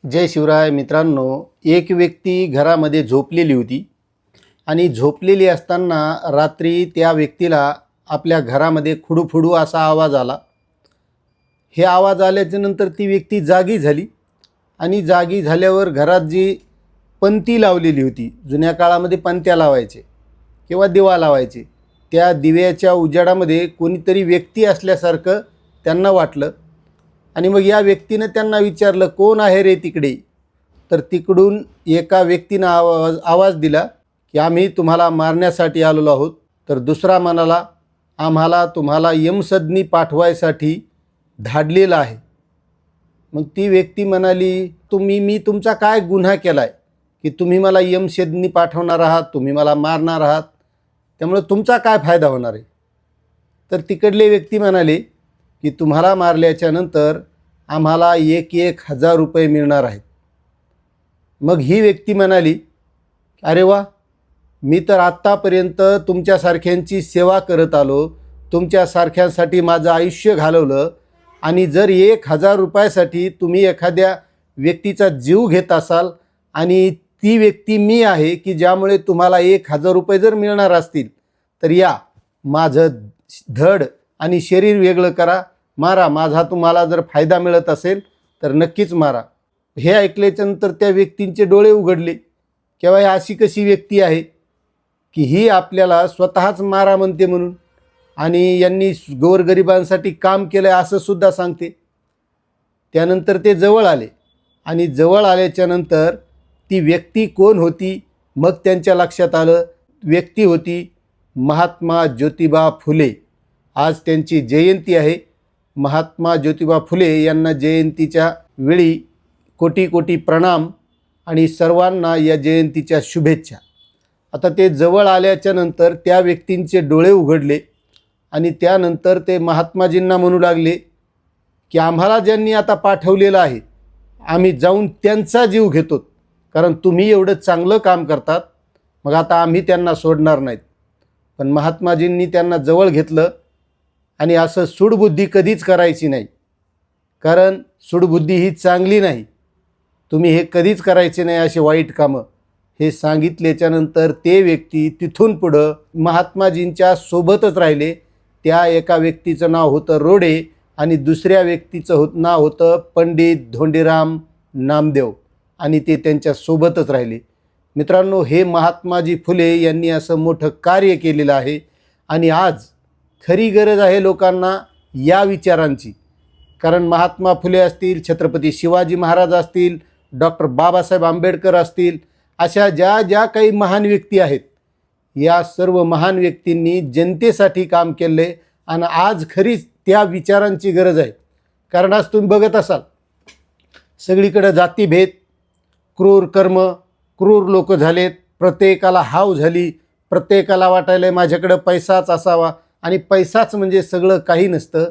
जय शिवराय मित्रांनो, एक व्यक्ती घरामध्ये झोपलेली होती आणि झोपलेली असताना रात्री त्या व्यक्तीला आपल्या घरामध्ये खुडूखुडू असा आवाज आला. हे आवाज आल्याच्यानंतर ती व्यक्ती जागी झाली आणि जागी झाल्यावर घरात जी पंती लावलेली होती, जुन्या काळामध्ये पंत्या लावायचे किंवा दिवा लावायचे, त्या दिव्याच्या उजेडामध्ये कोणीतरी व्यक्ती असल्यासारखं त्यांना वाटलं. आणि मग या व्यक्तीनं त्यांना विचारलं, कोण आहे रे तिकडे? तर तिकडून एका व्यक्तीनं आवाज दिला की आम्ही तुम्हाला मारण्यासाठी आलेलो आहोत. तर दुसरा म्हणाला, आम्हाला तुम्हाला यमसदनी पाठवायसाठी धाडलेलं आहे. मग ती व्यक्ती म्हणाली, मी तुमचा काय गुन्हा केला आहे की तुम्ही मला यमसदनी पाठवणार आहात, तुम्ही मला मारणार आहात, त्यामुळे तुमचा काय फायदा होणार आहे? तर तिकडले व्यक्ती म्हणाले की तुम्हाला मारल्याच्या नंतर आम्हाला 1,000 रुपये मिळणार आहेत. मग ही व्यक्ती म्हणाली, अरे वा, मी तर आत्तापर्यंत तुमच्यासारख्यांची सेवा करत आलो, तुमच्यासारख्यांसाठी माझं आयुष्य घालवलं, आणि जर 1,000 रुपयासाठी तुम्ही एखाद्या व्यक्तीचा जीव घेत असाल आणि ती व्यक्ती मी आहे की ज्यामुळे तुम्हाला 1,000 रुपये जर मिळणार असतील, तर या, माझं धड आणि शरीर वेगळं करा, मारा. माझा तुम्हाला जर फायदा मिळत असेल तर नक्कीच मारा. हे ऐकल्याच्यानंतर त्या व्यक्तींचे डोळे उघडले. केव्हा ही अशी कशी व्यक्ती आहे की ही आपल्याला स्वतःच मारा म्हणते म्हणून, आणि यांनी गोरगरिबांसाठी काम केलं आहे असं सुद्धा सांगते. त्यानंतर ते जवळ आले आणि जवळ आल्याच्यानंतर ती व्यक्ती कोण होती, मग त्यांच्या लक्षात आलं, व्यक्ती होती महात्मा ज्योतिबा फुले. आज त्यांची जयंती आहे. महात्मा ज्योतिबा फुले यांना जयंतीच्या वेळी कोटी कोटी प्रणाम आणि सर्वांना या जयंतीच्या शुभेच्छा. आता ते जवळ आल्याच्या नंतर त्या व्यक्तींचे डोळे उघडले आणि त्यानंतर ते महात्माजींना म्हणू लागले की आम्हाला ज्यांनी आता पाठवलेलं आहे, आम्ही जाऊन त्यांचा जीव घेतो, कारण तुम्ही एवढं चांगलं काम करतात, मग आता आम्ही त्यांना सोडणार नाहीत. पण महात्माजींनी त्यांना जवळ घेतलं आणि असं सूडबुद्धी कधीच करायची नाही, कारण सूडबुद्धी ही चांगली नाही. तुम्ही हे कधीच करायचे नाही असे वाईट कामं. हे सांगितल्याच्यानंतर ते व्यक्ती तिथून पुढं महात्माजींच्या सोबतच राहिले. त्या एका व्यक्तीचं नाव होतं रोडे आणि दुसऱ्या व्यक्तीचं नाव होतं पंडित धोंडीराम नामदेव, आणि ते त्यांच्या सोबतच राहिले. मित्रांनो, हे महात्माजी फुले यांनी असं मोठं कार्य केलेलं आहे आणि आज खरी गरज आहे लोकांना या विचारांची. कारण महात्मा फुले असतील, छत्रपती शिवाजी महाराज असतील, डॉक्टर बाबासाहेब आंबेडकर असतील, अशा ज्या ज्या काही महान व्यक्ती आहेत, या सर्व महान व्यक्तींनी जनतेसाठी काम केले आणि आज खरीच त्या विचारांची गरज आहे. कारण आज तुम्ही बघत असाल सगळीकडे जातीभेद, क्रूर कर्म, क्रूर लोक झालेत, प्रत्येकाला हाव झाली, प्रत्येकाला वाटायला माझ्याकडं पैसाच असावा, आणि पैसाच म्हणजे सगळं काही नसतं.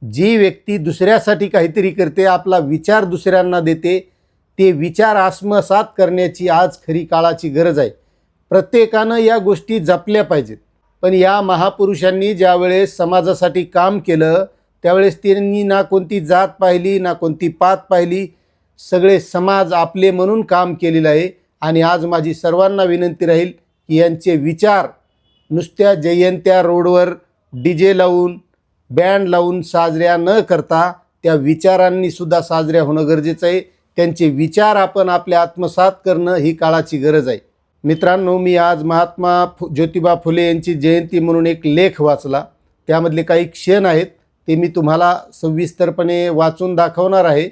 जी व्यक्ती दुसऱ्यासाठी काहीतरी करते, आपला विचार दुसऱ्यांना देते, ते विचार आत्मसात करण्याची आज खरी काळाची गरज आहे. प्रत्येकानं या गोष्टी जपल्या पाहिजेत. पण या महापुरुषांनी ज्यावेळेस समाजासाठी काम केलं त्यावेळेस त्यांनी ना कोणती जात पाहिली, ना कोणती पात पाहिली, सगळे समाज आपले म्हणून काम केलेलं आहे. आणि आज माझी सर्वांना विनंती राहील की यांचे विचार नुसत्या जयंत्या रोडवर DJ लावून, बँड लावून साजऱ्या न करता त्या विचारांनी सुद्धा साजऱ्या होणं गरजेचं आहे. त्यांचे विचार आपण आपल्या आत्मसात करणं ही काळाची गरज आहे. मित्रांनो, मी आज महात्मा ज्योतिबा फुले यांची जयंती म्हणून एक लेख वाचला. त्यामधले काही क्षण आहेत ते मी तुम्हाला सविस्तरपणे वाचून दाखवणार आहे.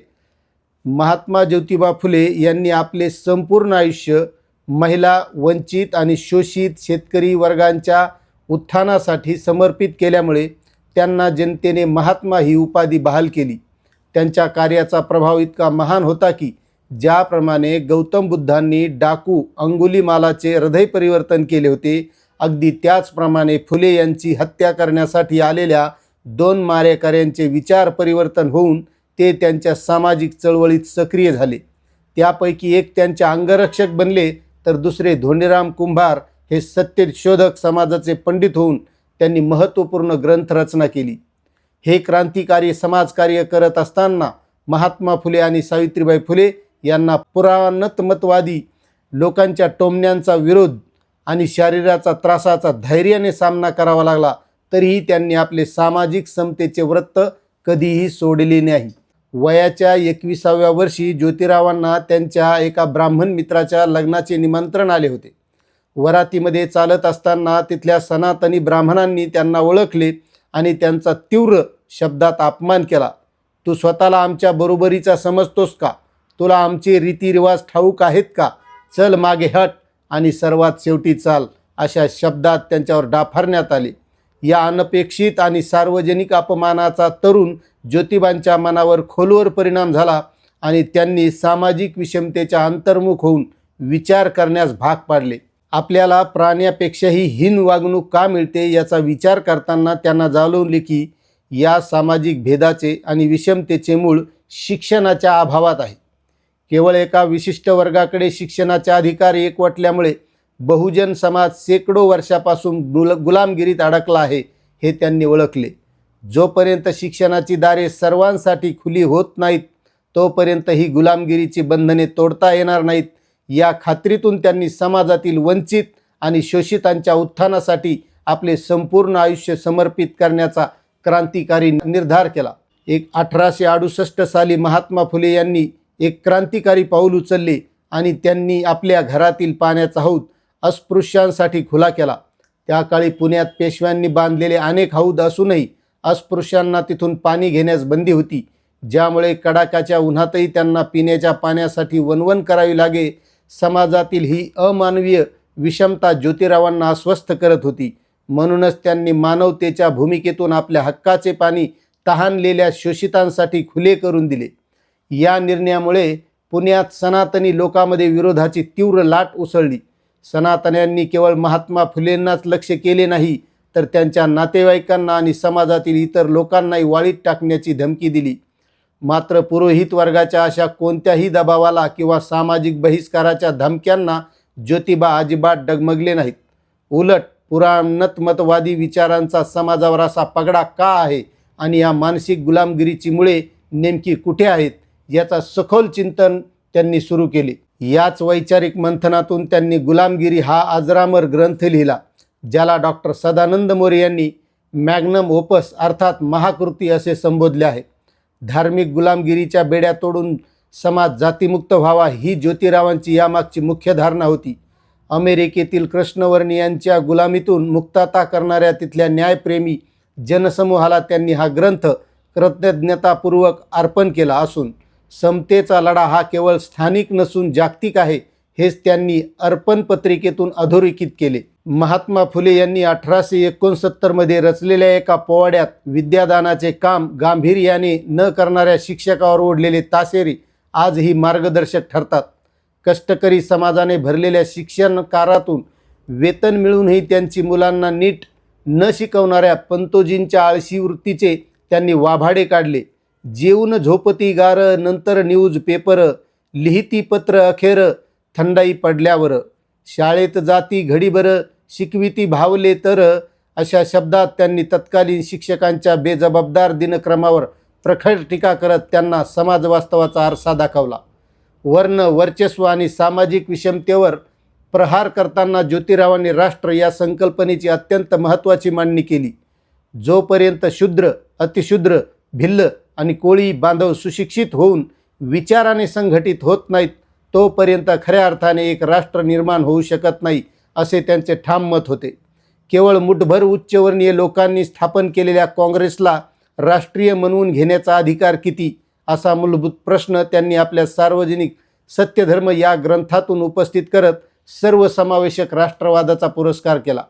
महात्मा ज्योतिबा फुले यांनी आपले संपूर्ण आयुष्य महिला, वंचित आणि शोषित शेतकरी वर्गांच्या उत्थानासाठी समर्पित केल्यामुळे त्यांना जनतेने महात्मा ही उपाधी बहाल केली. त्यांच्या कार्याचा प्रभाव इतका महान होता की ज्याप्रमाणे गौतम बुद्धांनी डाकू अंगुलीमालाचे हृदय परिवर्तन केले होते, अगदी त्याचप्रमाणे फुले यांची हत्या करण्यासाठी आलेल्या 2 मारेकऱ्यांचे विचार परिवर्तन होऊन ते त्यांच्या सामाजिक चळवळीत सक्रिय झाले. त्यापैकी एक त्यांचे अंगरक्षक बनले, तर दुसरे धोंडीराम कुंभार हे सत्यशोधक समाजाचे पंडित होऊन त्यांनी महत्त्वपूर्ण ग्रंथरचना केली. हे क्रांतिकारी समाजकार्य करत असताना महात्मा फुले आणि सावित्रीबाई फुले यांना पुराणमतवादी लोकांच्या टोमण्यांचा विरोध आणि शरीराचा त्रासाचा धैर्याने सामना करावा लागला, तरीही त्यांनी आपले सामाजिक समतेचे व्रत कधीही सोडले नाही. वयाच्या 21व्या वर्षी ज्योतिरावांना त्यांच्या एका ब्राह्मण मित्राच्या लग्नाचे निमंत्रण आले होते. वरातीमध्ये चालत असताना तिथल्या सनातनी ब्राह्मणांनी त्यांना ओळखले आणि त्यांचा तीव्र शब्दात अपमान केला. तू स्वतःला आमच्या बरोबरीचा समजतोस का? तुला आमचे रीतिरिवाज ठाऊक आहेत का? चल मागे हट आणि सर्वात शेवटी चाल, अशा शब्दात त्यांच्यावर डाफारण्यात आले. या अनपेक्षित आणि सार्वजनिक अपमानाचा तरुण ज्योतिबांच्या मनावर खोलवर परिणाम झाला आणि त्यांनी सामाजिक विषमतेच्या अंतर्मुख होऊन विचार करण्यास भाग पाडले. आपल्याला प्राण्यापेक्षाही हीन वागणूक का मिळते याचा विचार करताना त्यांना जाणवले की या सामाजिक भेदाचे आणि विषमतेचे मूळ शिक्षणाच्या अभावात आहे. केवळ एका विशिष्ट वर्गाकडे शिक्षणाचा अधिकार एकवटल्यामुळे बहुजन समाज शेकडो वर्षापासून गुलामगिरीत अडकला आहे हे त्यांनी ओळखले. जोपर्यंत शिक्षणाची दारे सर्वांसाठी खुली होत नाहीत तोपर्यंत ही गुलामगिरीची बंधने तोडता येणार नाहीत. या खात्रीतून त्यांनी समाजातील वंचित आणि शोषितांच्या उत्थानासाठी आपले संपूर्ण आयुष्य समर्पित करण्याचा क्रांतिकारी निर्धार केला. 1868 साली महात्मा फुले यांनी एक क्रांतिकारी पाऊल उचलले आणि त्यांनी आपल्या घरातील पाण्याचा हौद अस्पृश्यांसाठी खुला केला. त्या काळी पुण्यात पेशव्यांनी बांधलेले अनेक हौद असूनही अस्पृश्यांना तिथून पाणी घेण्यास बंदी होती, ज्यामुळे कडाक्याच्या उन्हातही त्यांना पिण्याच्या पाण्यासाठी वणवण करावी लागे. समाजातील ही अमानवीय विषमता ज्योतिरावांना अस्वस्थ करत होती. म्हणूनच त्यांनी मानवतेच्या भूमिकेतून आपल्या हक्काचे पाणी तहानलेल्या शोषितांसाठी खुले करून दिले. या निर्णयामुळे पुण्यात सनातनी लोकांमध्ये विरोधाची तीव्र लाट उसळली. सनातन्यांनी केवळ महात्मा फुलेंनाच लक्ष्य केले नाही, तर त्यांच्या नातेवाईकांना आणि समाजातील इतर लोकांनाही वाळीत टाकण्याची धमकी दिली. मात्र पुरोहित वर्गाच्या अशा कोणत्याही दबावाला किंवा सामाजिक बहिष्काराच्या धमक्यांना ज्योतिबा अजिबात डगमगले नाहीत. उलट पुराणमतवादी विचारांचा समाजावर असा पगडा का आहे आणि या मानसिक गुलामगिरीची मुळे नेमकी कुठे आहेत याचा सखोल चिंतन त्यांनी सुरू केले. याच वैचारिक मंथनातून त्यांनी गुलामगिरी हा अजरामर ग्रंथ लिहिला, ज्याला डॉक्टर सदानंद मोरे यांनी मॅग्नम ओपस अर्थात महाकृती असे संबोधले आहे. धार्मिक गुलामगिरीच्या बेड्या तोडून समाज जातीमुक्त व्हावा ही ज्योतिरावांची यामागची मुख्य धारणा होती. अमेरिकेतील कृष्णवर्णियांच्या गुलामीतून मुक्तता करणाऱ्या तिथल्या न्यायप्रेमी जनसमूहाला त्यांनी हा ग्रंथ कृतज्ञतापूर्वक अर्पण केला असून समतेचा लढा हा केवळ स्थानिक नसून जागतिक आहे हेच त्यांनी अर्पण पत्रिकेतून अधोरेखित केले. महात्मा फुले यांनी 1869 मध्ये रचलेल्या एका पोवाड्यात विद्यादानाचे काम गांभीर्याने न करणाऱ्या शिक्षकावर ओढलेले ताशेरे आजही मार्गदर्शक ठरतात. कष्टकरी समाजाने भरलेल्या शिक्षणकारातून वेतन मिळूनही त्यांची मुलांना नीट न शिकवणाऱ्या पंतोजींच्या आळशी वृत्तीचे त्यांनी वाभाडे काढले. जेवून झोपती गार नंतर न्यूज पेपर, लिहिती पत्र अखेर थंडाई पडल्यावर, शाळेत जाती घडीभर शिकविती भावले तर, अशा शब्दात त्यांनी तत्कालीन शिक्षकांच्या बेजबाबदार दिनक्रमावर प्रखर टीका करत त्यांना समाज वास्तवाचा आरसा दाखवला. वर्ण वर्चस्व आणि सामाजिक विषमतेवर प्रहार करताना ज्योतिरावांनी राष्ट्र या संकल्पनेची अत्यंत महत्त्वाची मांडणी केली. जोपर्यंत शूद्र, अतिशूद्र, भिल्ल आणि कोळी बांधव सुशिक्षित होऊन विचाराने संघटित होत नाहीत तोपर्यंत खऱ्या अर्थाने एक राष्ट्र निर्माण होऊ शकत नाही, असे त्यांचे ठाम मत होते. केवळ मुठभर उच्चवर्णीय लोकांनी स्थापन केलेल्या काँग्रेसला राष्ट्रीय म्हणवून घेण्याचा अधिकार किती, असा मूलभूत प्रश्न त्यांनी आपल्या सार्वजनिक सत्यधर्म या ग्रंथातून उपस्थित करत सर्वसमावेशक राष्ट्रवादाचा पुरस्कार केला.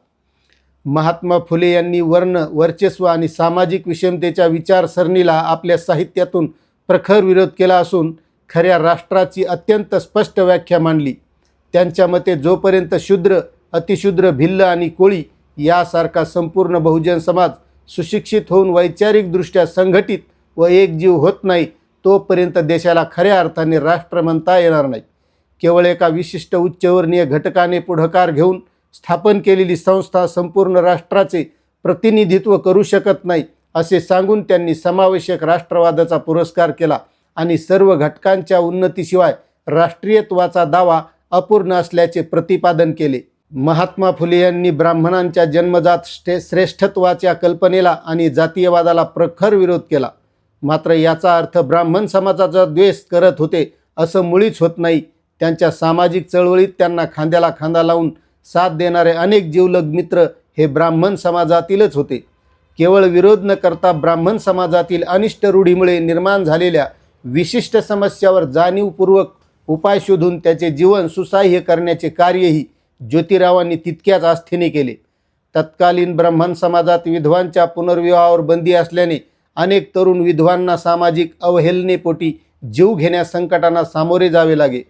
महात्मा फुले यांनी वर्ण, वर्चस्व आणि सामाजिक विषमतेच्या विचारसरणीला आपल्या साहित्यातून प्रखर विरोध केला असून खऱ्या राष्ट्राची अत्यंत स्पष्ट व्याख्या मांडली. त्यांच्या मते जोपर्यंत शूद्र, अतिशूद्र, भिल्ल आणि कोळी यासारखा संपूर्ण बहुजन समाज सुशिक्षित होऊन वैचारिकदृष्ट्या संघटित व एकजीव होत नाही तोपर्यंत देशाला खऱ्या अर्थाने राष्ट्र म्हणता येणार नाही. केवळ एका विशिष्ट उच्चवर्णीय घटकाने पुढाकार घेऊन स्थापन केलेली संस्था संपूर्ण राष्ट्राचे प्रतिनिधित्व करू शकत नाही, असे सांगून त्यांनी समावेशक राष्ट्रवादाचा पुरस्कार केला आणि सर्व घटकांच्या उन्नतीशिवाय राष्ट्रीयत्वाचा दावा अपूर्ण असल्याचे प्रतिपादन केले. महात्मा फुले यांनी ब्राह्मणांच्या जन्मजात श्रेष्ठत्वाच्या कल्पनेला आणि जातीयवादाला प्रखर विरोध केला. मात्र याचा अर्थ ब्राह्मण समाजाचा द्वेष करत होते असं मुळीच होत नाही. त्यांच्या सामाजिक चळवळीत त्यांना खांद्याला खांदा लावून साथ देणारे अनेक जिवलग मित्र हे ब्राह्मण समाजातीलच होते. केवळ विरोध न करता ब्राह्मण समाजातील अनिष्ट रूढीमुळे निर्माण झालेल्या विशिष्ट समस्यावर जाणीवपूर्वक उपाय शोधून त्याचे जीवन सुसह्य करण्याचे कार्यही ज्योतिरावांनी तितक्याच आस्थेने केले. तत्कालीन ब्राह्मण समाजात विधवांच्या पुनर्विवाहावर बंदी असल्याने अनेक तरुण विधवांना सामाजिक अवहेलनेपोटी जीव घेण्यास संकटांना सामोरे जावे लागे.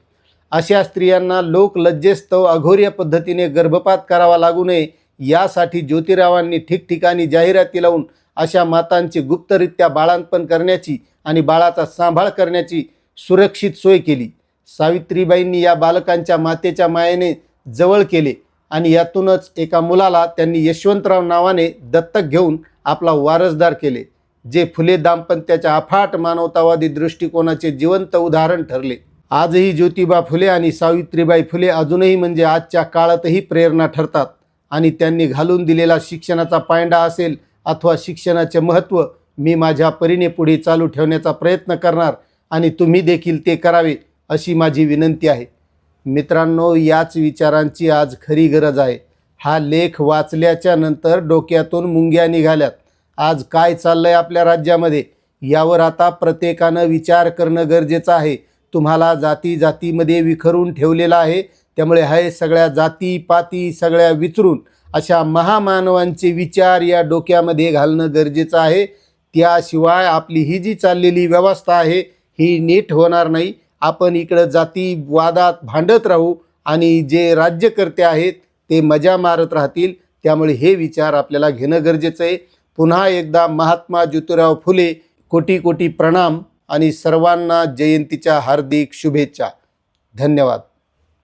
अशा स्त्रियांना लोकलज्जेस्तव अघोर्य पद्धतीने गर्भपात करावा लागू नये यासाठी ज्योतिरावांनी ठिकठिकाणी जाहिराती लावून अशा मातांची गुप्तरित्या बाळंतपण करण्याची आणि बाळाचा सांभाळ करण्याची सुरक्षित सोय केली. सावित्रीबाईंनी या बालकांच्या मातेच्या मायेने जवळ केले आणि यातूनच एका मुलाला त्यांनी यशवंतराव नावाने दत्तक घेऊन आपला वारसदार केले, जे फुले दाम्पत्याच्या अफाट मानवतावादी दृष्टिकोनाचे जिवंत उदाहरण ठरले. आजही ज्योतिबा फुले आणि सावित्रीबाई फुले अजूनही म्हणजे आजच्या काळातही प्रेरणा ठरतात आणि त्यांनी घालून दिलेला शिक्षणाचा पायंडा असेल अथवा शिक्षणाचे महत्त्व मी माझ्या परीने पुढे चालू ठेवण्याचा प्रयत्न करणार आणि तुम्ही देखील ते करावे अशी माझी विनंती आहे. मित्रांनो, याच विचारांची आज खरी गरज आहे. हा लेख वाचल्याच्या नंतर डोक्यातून मुंग्या निघाल्यात. आज काय चाललंय आपल्या राज्यामध्ये यावर आता प्रत्येकानं विचार करणं गरजेचं आहे. तुम्हाला जाती जातीमध्ये विखरून ठेवलेला आहे. त्यामुळे हे सगळ्या जाती पाती सगळ्या विचारून अशा महामानवांचे विचार या डोक्यामध्ये घालणं गरजेचं आहे. त्याशिवाय आपली ही जी चाललेली व्यवस्था आहे ही नीट होणार नाही. आपण इकडं जातीवादात भांडत राहू आणि जे राज्यकर्ते आहेत ते मजा मारत राहतील. त्यामुळे हे विचार आपल्याला घेणं गरजेचं आहे. पुन्हा एकदा महात्मा ज्योतिराव फुले कोटी कोटी प्रणाम आणि सर्वांना जयंतीच्या हार्दिक शुभेच्छा. धन्यवाद.